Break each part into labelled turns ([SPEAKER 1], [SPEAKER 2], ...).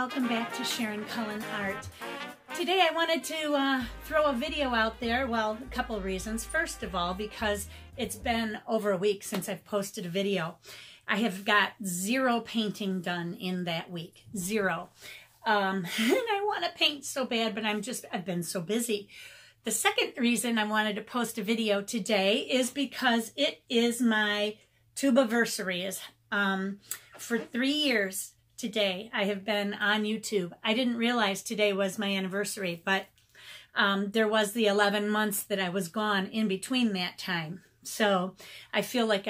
[SPEAKER 1] welcome back to Sharon Cullen Art. Today I wanted to throw a video out there. Well, a couple of reasons. First of all, because it's been over a week since I've posted a video. I have got zero painting done in that week. Zero. And I want to paint so bad, but I've been so busy. The second reason I wanted to post a video today is because it is my YouTube-versary. For 3 years today, I have been on YouTube. I didn't realize today was my anniversary, but there was the 11 months that I was gone in between that time. So I feel like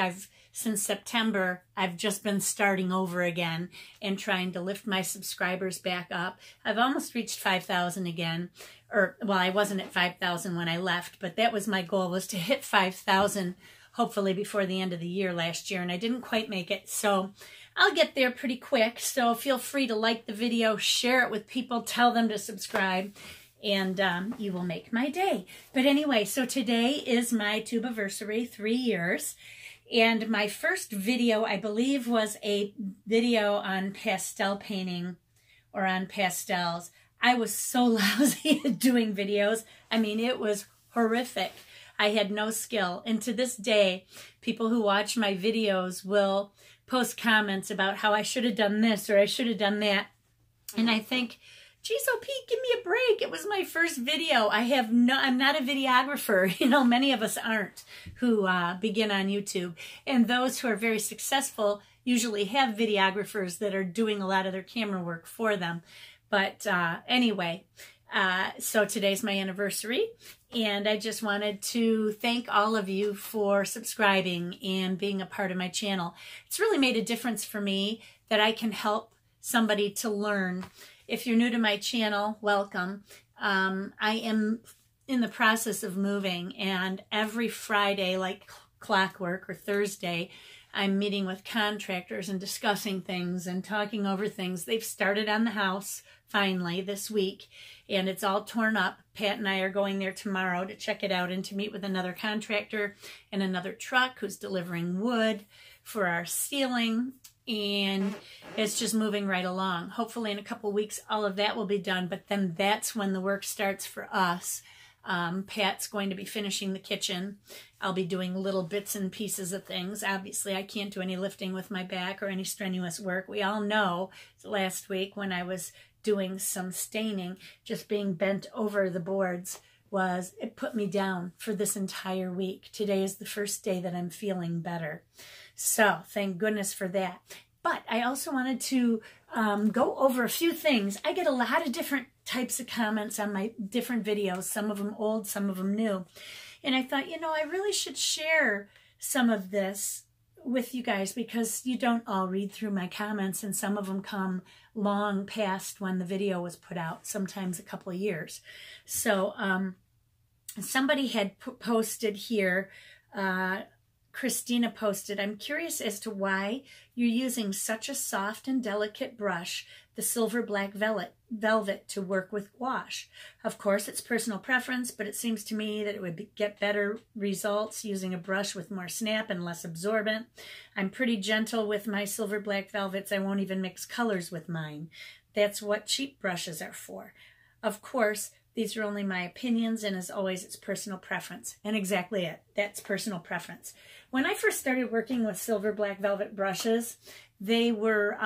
[SPEAKER 1] since September, I've just been starting over again and trying to lift my subscribers back up. I've almost reached 5,000 again. Well, I wasn't at 5,000 when I left, but that was my goal, was to hit 5,000 hopefully before the end of the year last year, and I didn't quite make it. So I'll get there pretty quick. So feel free to like the video, share it with people, tell them to subscribe, and you will make my day. But anyway, so today is my YouTube-versary, 3 years. And my first video, I believe, was a video on pastel painting or on pastels. I was so lousy at doing videos. I mean, it was horrific. I had no skill. And to this day, people who watch my videos will post comments about how I should have done this or I should have done that. And I think, geez, oh Pete, give me a break. It was my first video. I'm not a videographer. You know, many of us aren't who begin on YouTube. And those who are very successful usually have videographers that are doing a lot of their camera work for them. But anyway, so today's my anniversary, and I just wanted to thank all of you for subscribing and being a part of my channel. It's really made a difference for me that I can help somebody to learn. If you're new to my channel, welcome. I am in the process of moving, and every Friday, like clockwork, or Thursday, I'm meeting with contractors and discussing things and talking over things. They've started on the house finally this week, and it's all torn up. Pat and I are going there tomorrow to check it out and to meet with another contractor and another truck who's delivering wood for our ceiling, and it's just moving right along. Hopefully in a couple weeks all of that will be done, but then that's when the work starts for us. Pat's going to be finishing the kitchen. I'll be doing little bits and pieces of things. Obviously, I can't do any lifting with my back or any strenuous work. We all know last week when I was doing some staining, just being bent over the boards it put me down for this entire week. Today is the first day that I'm feeling better. So thank goodness for that. But I also wanted to go over a few things. I get a lot of different types of comments on my different videos, some of them old, some of them new. And I thought, you know, I really should share some of this with you guys because you don't all read through my comments, and some of them come long past when the video was put out, sometimes a couple of years. So somebody had posted here, Christina posted, I'm curious as to why you're using such a soft and delicate brush, the silver black velvet, to work with gouache. Of course, it's personal preference, but it seems to me that it would get better results using a brush with more snap and less absorbent. I'm pretty gentle with my silver black velvets. I won't even mix colors with mine. That's what cheap brushes are for. Of course, these are only my opinions, and as always, it's personal preference. And exactly it. That's personal preference. When I first started working with silver black velvet brushes, they were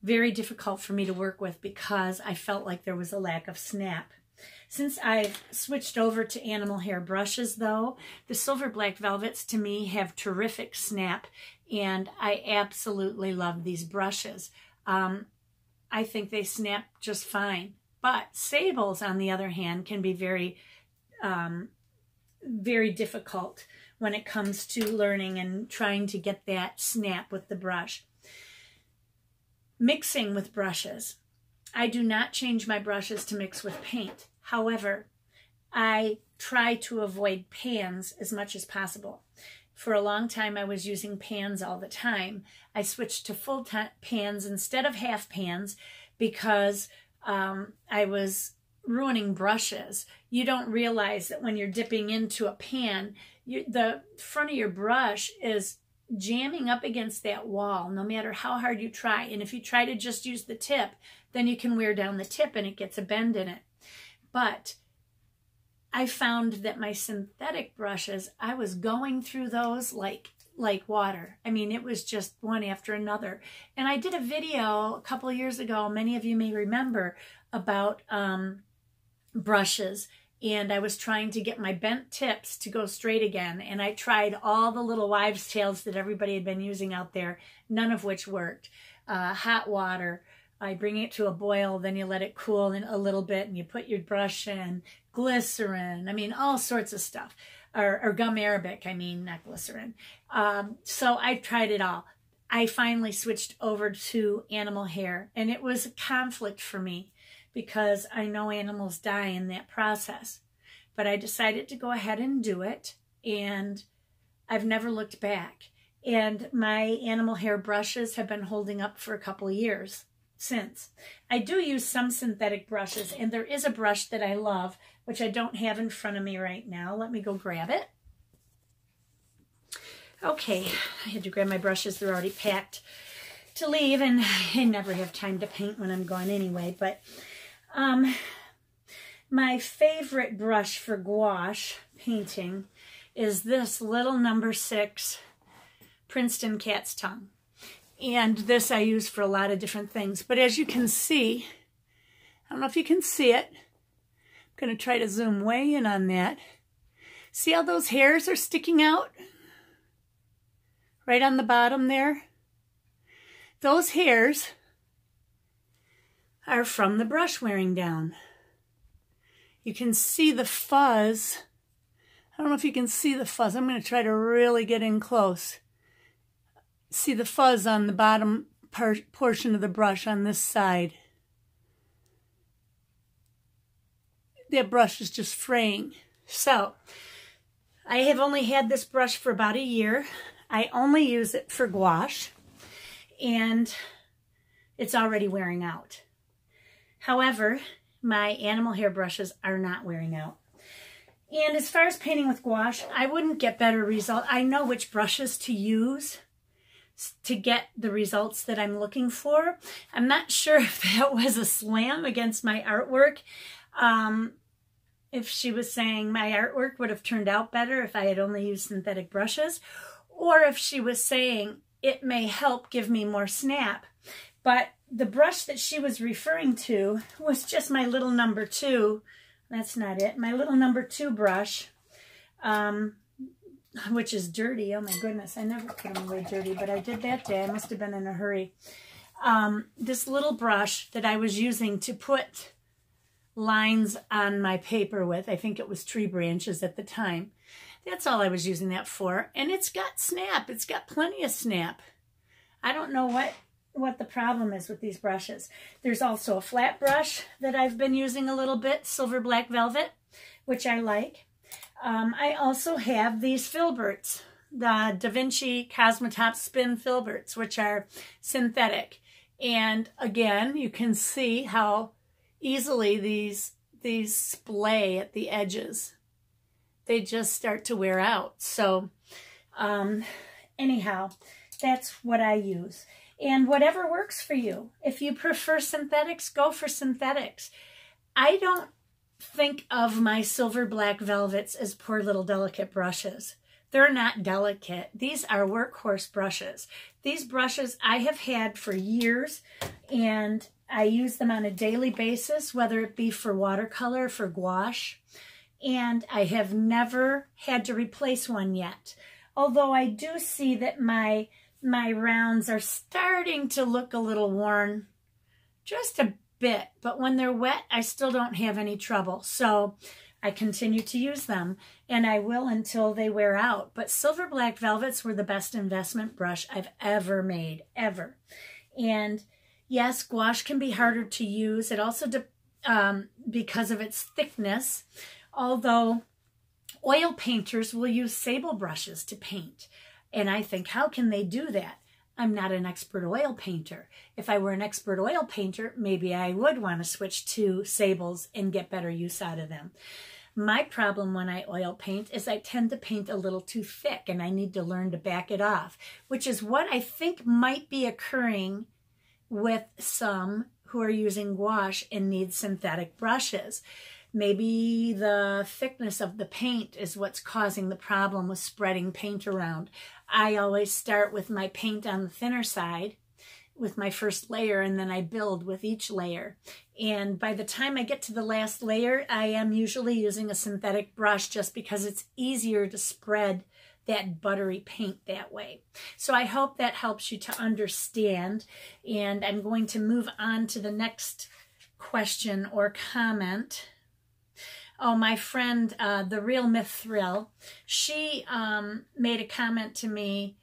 [SPEAKER 1] very difficult for me to work with because I felt like there was a lack of snap. Since I've switched over to animal hair brushes, though, the silver black velvets to me have terrific snap, and I absolutely love these brushes. I think they snap just fine. But sables, on the other hand, can be very, very difficult when it comes to learning and trying to get that snap with the brush. Mixing with brushes. I do not change my brushes to mix with paint. However, I try to avoid pans as much as possible. For a long time, I was using pans all the time. I switched to full pans instead of half pans because I was ruining brushes. You don't realize that when you're dipping into a pan, the front of your brush is jamming up against that wall no matter how hard you try. And if you try to just use the tip, then you can wear down the tip and it gets a bend in it. But I found that my synthetic brushes, I was going through those like water. I mean, it was just one after another. And I did a video a couple of years ago, many of you may remember, about brushes. And I was trying to get my bent tips to go straight again. And I tried all the little wives' tales that everybody had been using out there, none of which worked. Hot water, I bring it to a boil, then you let it cool in a little bit and you put your brush in. Glycerin, I mean, all sorts of stuff. Or gum arabic, I mean, not glycerin. So I tried it all. I finally switched over to animal hair, and it was a conflict for me because I know animals die in that process. But I decided to go ahead and do it, and I've never looked back. And my animal hair brushes have been holding up for a couple of years since. I do use some synthetic brushes, and there is a brush that I love, which I don't have in front of me right now. Let me go grab it. Okay, I had to grab my brushes. They're already packed to leave, and I never have time to paint when I'm gone anyway. But my favorite brush for gouache painting is this little number 6 Princeton cat's tongue. And this I use for a lot of different things. But as you can see, I don't know if you can see it. I'm going to try to zoom way in on that. See how those hairs are sticking out? Right on the bottom there. Those hairs are from the brush wearing down. You can see the fuzz. I don't know if you can see the fuzz. I'm going to try to really get in close. See the fuzz on the bottom portion of the brush on this side. That brush is just fraying. So, I have only had this brush for about a year. I only use it for gouache, and it's already wearing out. However, my animal hair brushes are not wearing out. And as far as painting with gouache, I wouldn't get better results. I know which brushes to use to get the results that I'm looking for. I'm not sure if that was a slam against my artwork. If she was saying my artwork would have turned out better if I had only used synthetic brushes, or if she was saying it may help give me more snap. But the brush that she was referring to was just my little number 2. That's not it. My little number 2 brush, which is dirty. Oh my goodness, I never put them away dirty, but I did that day. I must have been in a hurry. This little brush that I was using to put lines on my paper with, I think it was tree branches at the time. That's all I was using that for. And it's got snap. It's got plenty of snap. I don't know what the problem is with these brushes. There's also a flat brush that I've been using a little bit, Silver Black Velvet, which I like. I also have these filberts, the Da Vinci Cosmotop Spin filberts, which are synthetic. And again, you can see how easily these splay at the edges. They just start to wear out. So anyhow, that's what I use. And whatever works for you. If you prefer synthetics, go for synthetics. I don't think of my Silver Black Velvets as poor little delicate brushes. They're not delicate. These are workhorse brushes. These brushes I have had for years, and I use them on a daily basis, whether it be for watercolor, for gouache, and I have never had to replace one yet. Although I do see that my rounds are starting to look a little worn, just a bit, but when they're wet, I still don't have any trouble. So I continue to use them, and I will until they wear out. But Silver Black Velvets were the best investment brush I've ever made, ever. And yes, gouache can be harder to use. It also, because of its thickness, although oil painters will use sable brushes to paint. And I think, how can they do that? I'm not an expert oil painter. If I were an expert oil painter, maybe I would want to switch to sables and get better use out of them. My problem when I oil paint is I tend to paint a little too thick, and I need to learn to back it off, which is what I think might be occurring with some who are using gouache and need synthetic brushes. Maybe the thickness of the paint is what's causing the problem with spreading paint around. I always start with my paint on the thinner side with my first layer, and then I build with each layer. And by the time I get to the last layer, I am usually using a synthetic brush just because it's easier to spread that buttery paint that way. So I hope that helps you to understand. And I'm going to move on to the next question or comment. Oh, my friend, The Real Myth Thrill, she made a comment to me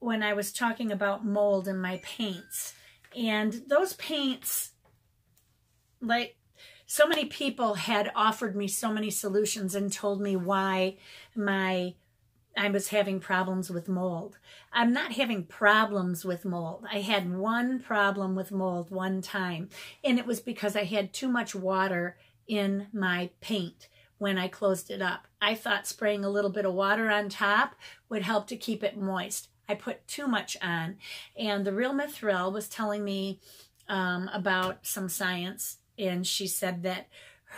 [SPEAKER 1] when I was talking about mold in my paints. And those paints, like, so many people had offered me so many solutions and told me why I was having problems with mold. I'm not having problems with mold. I had one problem with mold one time, and it was because I had too much water in my paint when I closed it up. I thought spraying a little bit of water on top would help to keep it moist. I put too much on, and The Real Myth Thrill was telling me about some science, and she said that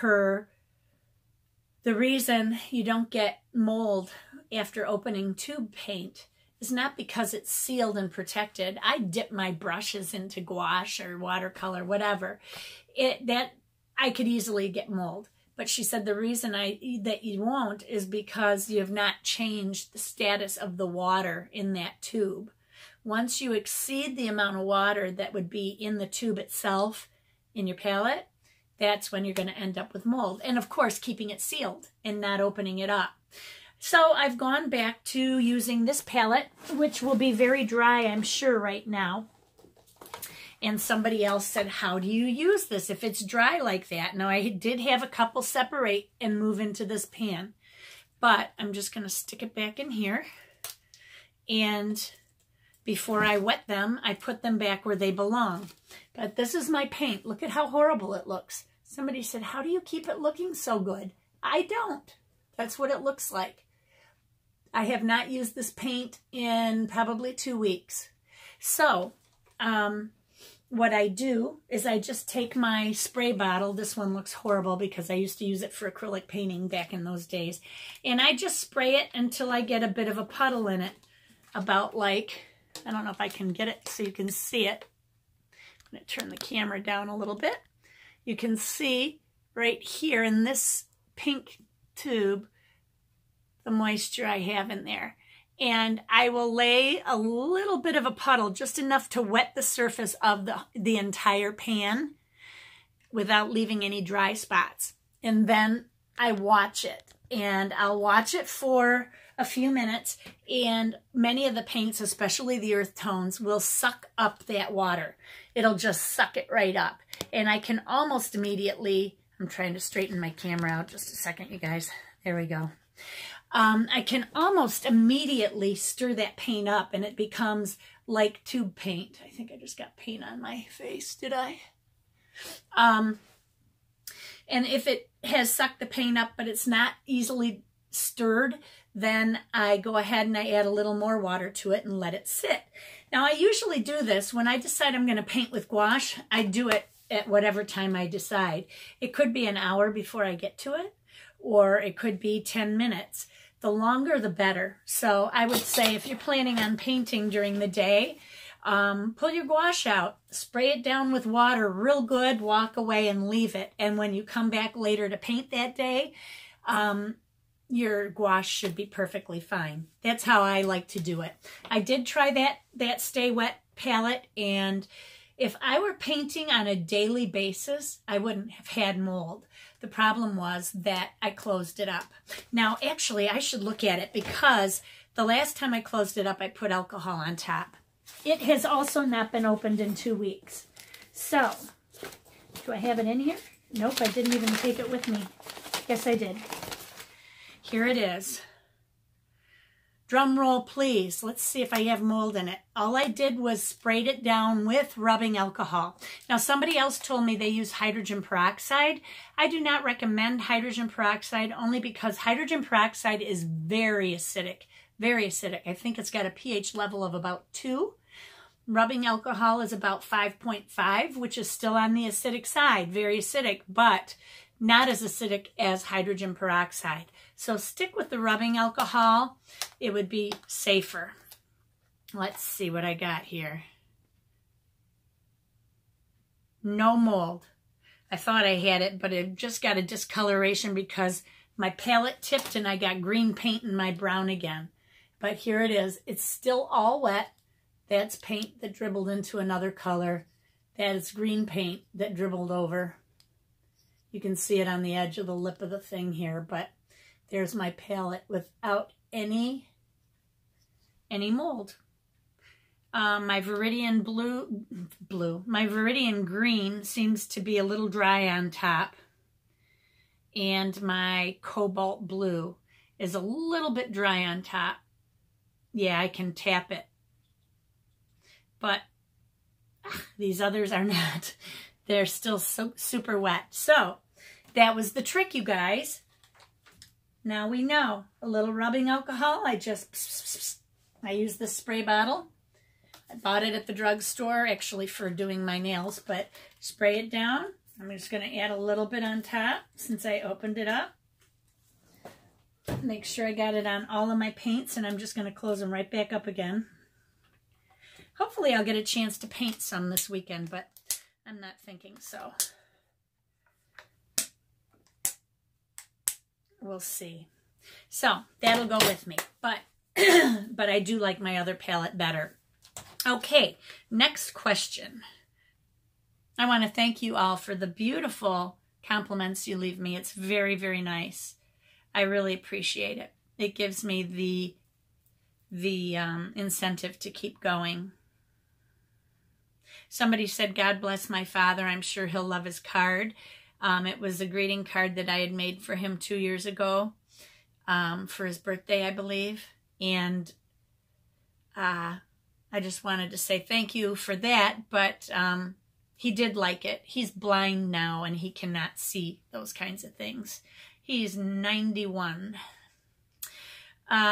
[SPEAKER 1] the reason you don't get mold after opening tube paint is not because it's sealed and protected. I dip my brushes into gouache or watercolor, whatever. That I could easily get mold. But she said the reason that you won't is because you have not changed the status of the water in that tube. Once you exceed the amount of water that would be in the tube itself in your palette, that's when you're going to end up with mold. And of course, keeping it sealed and not opening it up. So I've gone back to using this palette, which will be very dry, I'm sure, right now. And somebody else said, how do you use this if it's dry like that? Now, I did have a couple separate and move into this pan, but I'm just going to stick it back in here. And before I wet them, I put them back where they belong. But this is my paint. Look at how horrible it looks. Somebody said, how do you keep it looking so good? I don't. That's what it looks like. I have not used this paint in probably 2 weeks. So, what I do is I just take my spray bottle. This one looks horrible because I used to use it for acrylic painting back in those days. And I just spray it until I get a bit of a puddle in it. About like, I don't know if I can get it so you can see it. I'm going to turn the camera down a little bit. You can see right here in this pink tube the moisture I have in there. And I will lay a little bit of a puddle, just enough to wet the surface of the entire pan without leaving any dry spots. And then I watch it. And I'll watch it for a few minutes. And many of the paints, especially the earth tones, will suck up that water. It'll just suck it right up. And I can almost immediately, I'm trying to straighten my camera out just a second, you guys. There we go. I can almost immediately stir that paint up and it becomes like tube paint. I think I just got paint on my face, did I? And if it has sucked the paint up but it's not easily stirred, then I go ahead and I add a little more water to it and let it sit. Now I usually do this when I decide I'm going to paint with gouache. I do it at whatever time I decide. It could be an hour before I get to it, or it could be 10 minutes. The longer, the better. So I would say if you're planning on painting during the day, pull your gouache out, spray it down with water real good, walk away and leave it. And when you come back later to paint that day, your gouache should be perfectly fine. That's how I like to do it. I did try that Stay Wet palette, and if I were painting on a daily basis, I wouldn't have had mold. The problem was that I closed it up. Now, actually, I should look at it because the last time I closed it up, I put alcohol on top. It has also not been opened in 2 weeks. So, do I have it in here? Nope, I didn't even take it with me. Yes, I did. Here it is. Drum roll, please. Let's see if I have mold in it. All I did was sprayed it down with rubbing alcohol. Now, somebody else told me they use hydrogen peroxide. I do not recommend hydrogen peroxide only because hydrogen peroxide is very acidic. Very acidic. I think it's got a pH level of about 2. Rubbing alcohol is about 5.5, which is still on the acidic side. Very acidic, but not as acidic as hydrogen peroxide. So stick with the rubbing alcohol. It would be safer. Let's see what I got here. No mold. I thought I had it, but it just got a discoloration because my palette tipped and I got green paint in my brown again. But here it is. It's still all wet. That's paint that dribbled into another color. That is green paint that dribbled over. You can see it on the edge of the lip of the thing here, but there's my palette without any mold. My Viridian my Viridian green seems to be a little dry on top, and my cobalt blue is a little bit dry on top. Yeah, I can tap it, but these others are not. They're still so super wet. So that was the trick, you guys. Now we know. A little rubbing alcohol. I use this spray bottle. I bought it at the drugstore actually for doing my nails, but spray it down. I'm just going to add a little bit on top since I opened it up. Make sure I got it on all of my paints, and I'm just going to close them right back up again. Hopefully I'll get a chance to paint some this weekend, but I'm not thinking so. We'll see. So that'll go with me, but but I do like my other palette better. Okay, next question. I want to thank you all for the beautiful compliments you leave me. It's very, very nice. I really appreciate it. It gives me the incentive to keep going. Somebody said, God bless my father. I'm sure he'll love his card. It was a greeting card that I had made for him 2 years ago for his birthday, I believe. And I just wanted to say thank you for that. But he did like it. He's blind now and he cannot see those kinds of things. He's 91.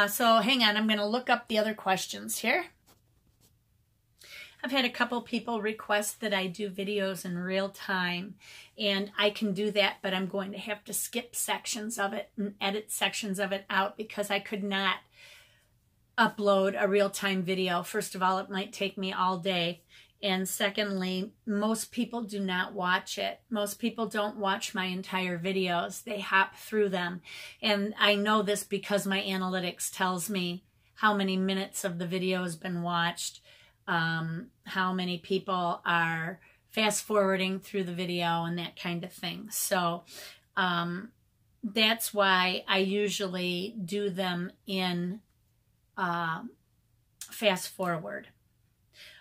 [SPEAKER 1] So hang on. I'm going to look up the other questions here. I've had a couple people request that I do videos in real time, and I can do that, but I'm going to have to skip sections of it and edit sections of it out because I could not upload a real-time video. First of all, it might take me all day, and secondly, most people do not watch it. Most people don't watch my entire videos. They hop through them, and I know this because my analytics tells me how many minutes of the video has been watched, how many people are fast forwarding through the video and that kind of thing. So that's why I usually do them in fast forward.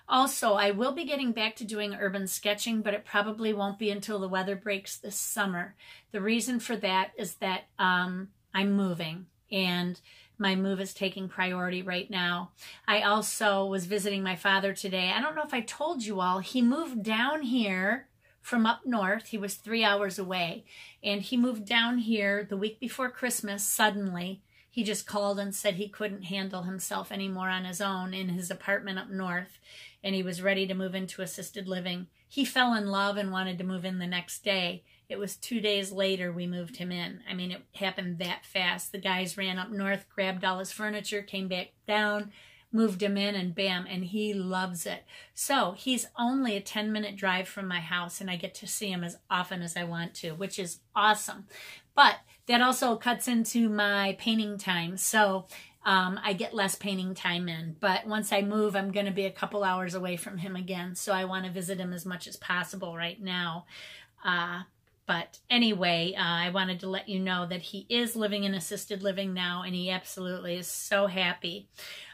[SPEAKER 1] Also, I will be getting back to doing urban sketching, but it probably won't be until the weather breaks this summer. The reason for that is that I'm moving, and my move is taking priority right now. I also was visiting my father today. I don't know if I told you all, he moved down here from up north. He was 3 hours away, and he moved down here the week before Christmas suddenly. He just called and said he couldn't handle himself anymore on his own in his apartment up north, and he was ready to move into assisted living. He fell in love and wanted to move in the next day. It was 2 days later we moved him in. I mean, it happened that fast. The guys ran up north, grabbed all his furniture, came back down, moved him in, and bam, and he loves it. So he's only a 10-minute drive from my house, and I get to see him as often as I want to, which is awesome. But that also cuts into my painting time, so I get less painting time in. But once I move, I'm going to be a couple hours away from him again, so I want to visit him as much as possible right now. But anyway, I wanted to let you know that he is living in assisted living now, and he absolutely is so happy.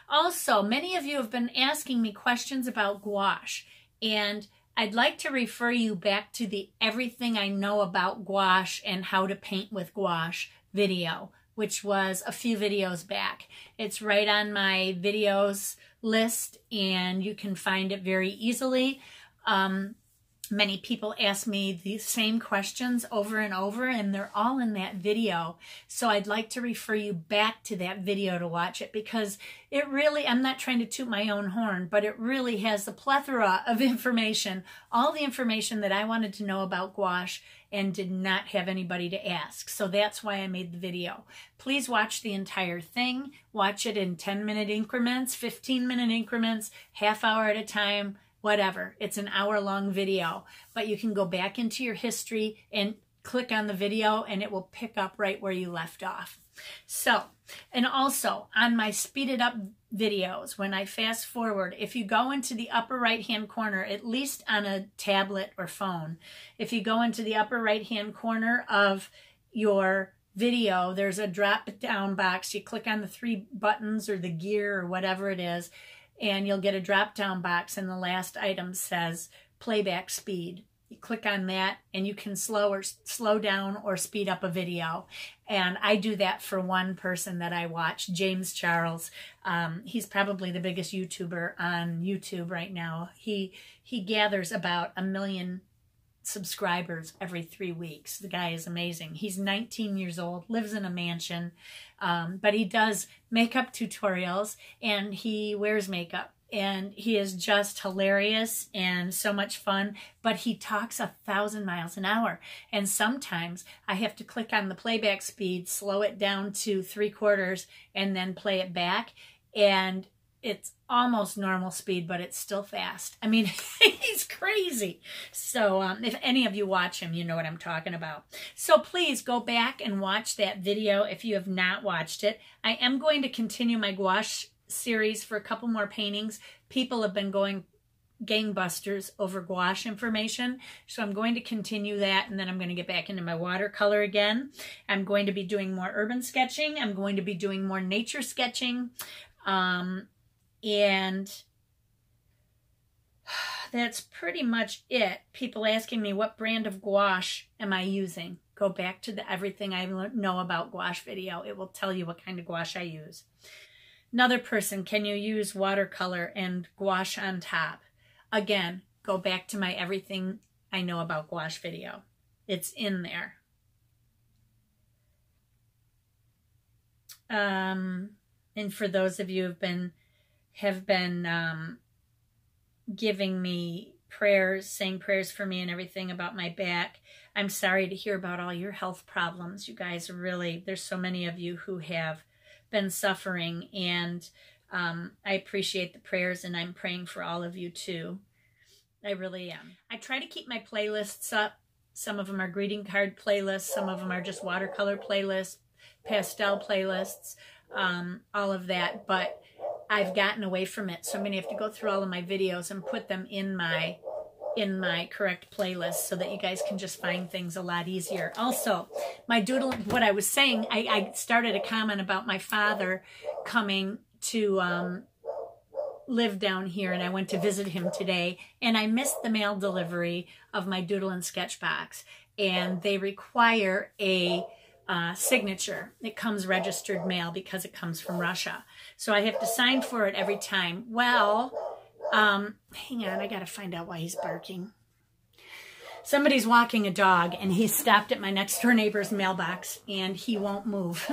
[SPEAKER 1] Also, many of you have been asking me questions about gouache, and I'd like to refer you back to the Everything I Know About Gouache and How to Paint with Gouache video. which was a few videos back. It's right on my videos list, and you can find it very easily. Many people ask me the same questions over and over, and they're all in that video. So I'd like to refer you back to that video to watch it, because it really, I'm not trying to toot my own horn, but it really has a plethora of information, all the information that I wanted to know about gouache and did not have anybody to ask. So that's why I made the video. Please watch the entire thing. Watch it in 10-minute increments, 15-minute increments, half hour at a time, whatever. It's an hour-long video, but you can go back into your history and click on the video and it will pick up right where you left off. So, and also on my speeded up videos, when I fast forward, if you go into the upper right-hand corner, at least on a tablet or phone, if you go into the upper right-hand corner of your video, there's a drop-down box. You click on the 3 buttons or the gear or whatever it is, and you'll get a drop-down box, and the last item says playback speed. You click on that and you can slow down or speed up a video. And I do that for one person that I watch, James Charles. He's probably the biggest YouTuber on YouTube right now. He gathers about 1 million subscribers every 3 weeks. The guy is amazing. He's 19 years old, lives in a mansion, but he does makeup tutorials and he wears makeup. And he is just hilarious and so much fun, but he talks 1,000 miles an hour. And sometimes I have to click on the playback speed, slow it down to 3/4, and then play it back. And it's almost normal speed, but it's still fast. I mean, he's crazy. So if any of you watch him, you know what I'm talking about. So please go back and watch that video if you have not watched it. I am going to continue my gouache series for a couple more paintings. People have been going gangbusters over gouache information, so I'm going to continue that, and then I'm going to get back into my watercolor again. I'm going to be doing more urban sketching. I'm going to be doing more nature sketching, and that's pretty much it. People asking me what brand of gouache am I using. Go back to the everything I know about gouache video. It will tell you what kind of gouache I use. Another person, can you use watercolor and gouache on top? Again, go back to my everything I know about gouache video. It's in there. And for those of you who have been giving me prayers, saying prayers for me and everything about my back, I'm sorry to hear about all your health problems. You guys are really, there's so many of you who have been suffering, and I appreciate the prayers, and I'm praying for all of you too. I really am. I try to keep my playlists up. Some of them are greeting card playlists, some of them are just watercolor playlists, pastel playlists, all of that, but I've gotten away from it, so I'm gonna have to go through all of my videos and put them in my correct playlist so that you guys can just find things a lot easier. Also, my doodle, what I was saying, I started a comment about my father coming to live down here, and I went to visit him today, and I missed the mail delivery of my doodle and sketch box, and they require a signature. It comes registered mail because it comes from Russia. So I have to sign for it every time. Well, hang on, I gotta find out why he's barking. Somebody's walking a dog, and he stopped at my next door neighbor's mailbox, and he won't move.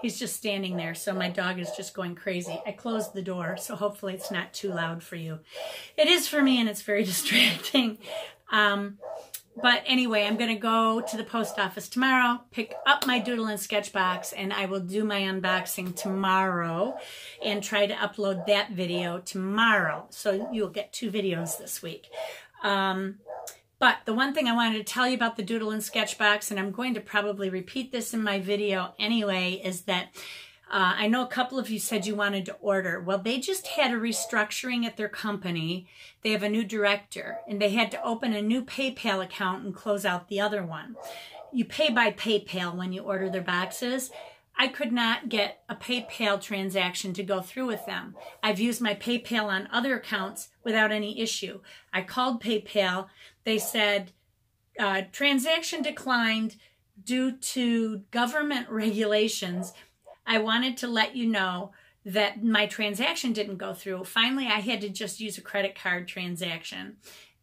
[SPEAKER 1] He's just standing there, so my dog is just going crazy. I closed the door, so hopefully it's not too loud for you. It is for me, and it's very distracting. But anyway, I'm going to go to the post office tomorrow, pick up my doodle and sketch box, and I will do my unboxing tomorrow and try to upload that video tomorrow. So you'll get 2 videos this week. But the one thing I wanted to tell you about the doodle and sketch box, and I'm going to probably repeat this in my video anyway, is that I know a couple of you said you wanted to order. Well, they just had a restructuring at their company. They have a new director, and they had to open a new PayPal account and close out the other one. You pay by PayPal when you order their boxes. I could not get a PayPal transaction to go through with them. I've used my PayPal on other accounts without any issue. I called PayPal. They said, transaction declined. due to government regulations, I wanted to let you know that my transaction didn't go through. Finally, I had to just use a credit card transaction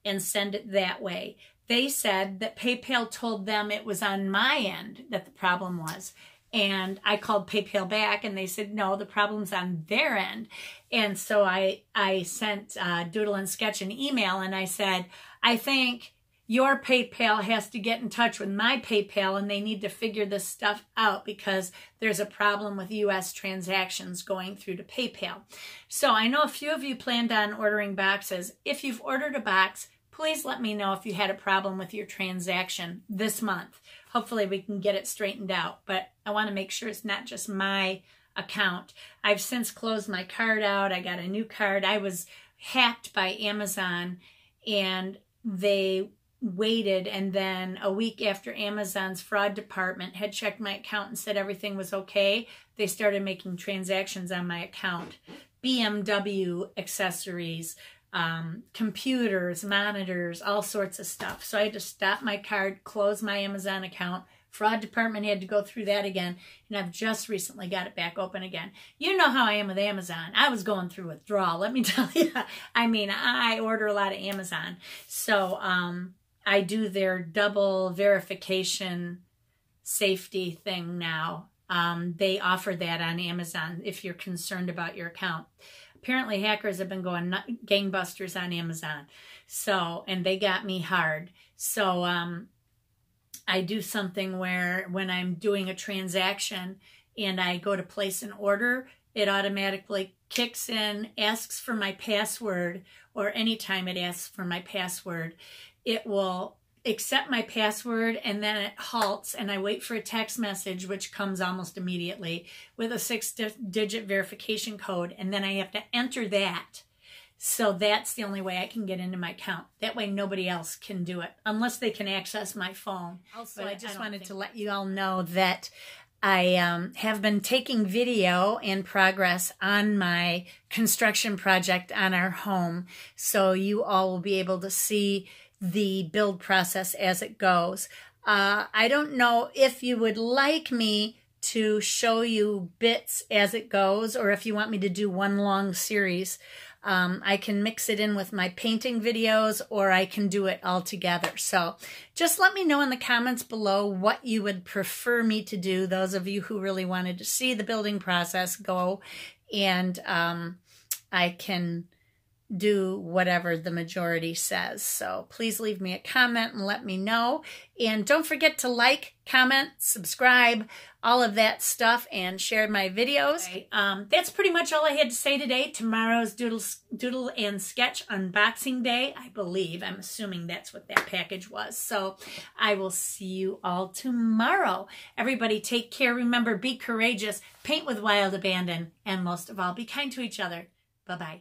[SPEAKER 1] and send it that way. They said that PayPal told them it was on my end that the problem was. And I called PayPal back and they said, no, the problem's on their end. And so I sent Doodle and Sketch an email and I said, I think your PayPal has to get in touch with my PayPal and they need to figure this stuff out because there's a problem with US transactions going through to PayPal. So I know a few of you planned on ordering boxes. If you've ordered a box, please let me know if you had a problem with your transaction this month. Hopefully we can get it straightened out, but I want to make sure it's not just my account. I've since closed my card out. I got a new card. I was hacked by Amazon and they waited, and then a week after Amazon's fraud department had checked my account and said everything was okay, they started making transactions on my account. BMW accessories, computers, monitors, all sorts of stuff. So I had to stop my card, close my Amazon account. Fraud department had to go through that again, and I've just recently got it back open again. You know how I am with Amazon. I was going through withdrawal, let me tell you. I mean, I order a lot of Amazon. So I do their double verification safety thing now. They offer that on Amazon if you're concerned about your account. Apparently hackers have been going gangbusters on Amazon. So, and they got me hard. So I do something where when I'm doing a transaction and I go to place an order, it automatically kicks in, asks for my password, or anytime it asks for my password, it will accept my password and then it halts and I wait for a text message which comes almost immediately with a 6-digit verification code, and then I have to enter that. So that's the only way I can get into my account. That way nobody else can do it unless they can access my phone. Also, I just wanted to let you all know that I have been taking video in progress on my construction project on our home. So you all will be able to see the build process as it goes. I don't know if you would like me to show you bits as it goes, or if you want me to do one long series. I can mix it in with my painting videos, or I can do it all together. So just let me know in the comments below what you would prefer me to do. Those of you who really wanted to see the building process go, and I can do whatever the majority says. So please leave me a comment and let me know. And don't forget to like, comment, subscribe, all of that stuff, and share my videos. Okay. That's pretty much all I had to say today. Tomorrow's Doodle and Sketch unboxing day, I believe. I'm assuming that's what that package was. So I will see you all tomorrow. Everybody take care. Remember, be courageous, paint with wild abandon, and most of all, be kind to each other. Bye-bye.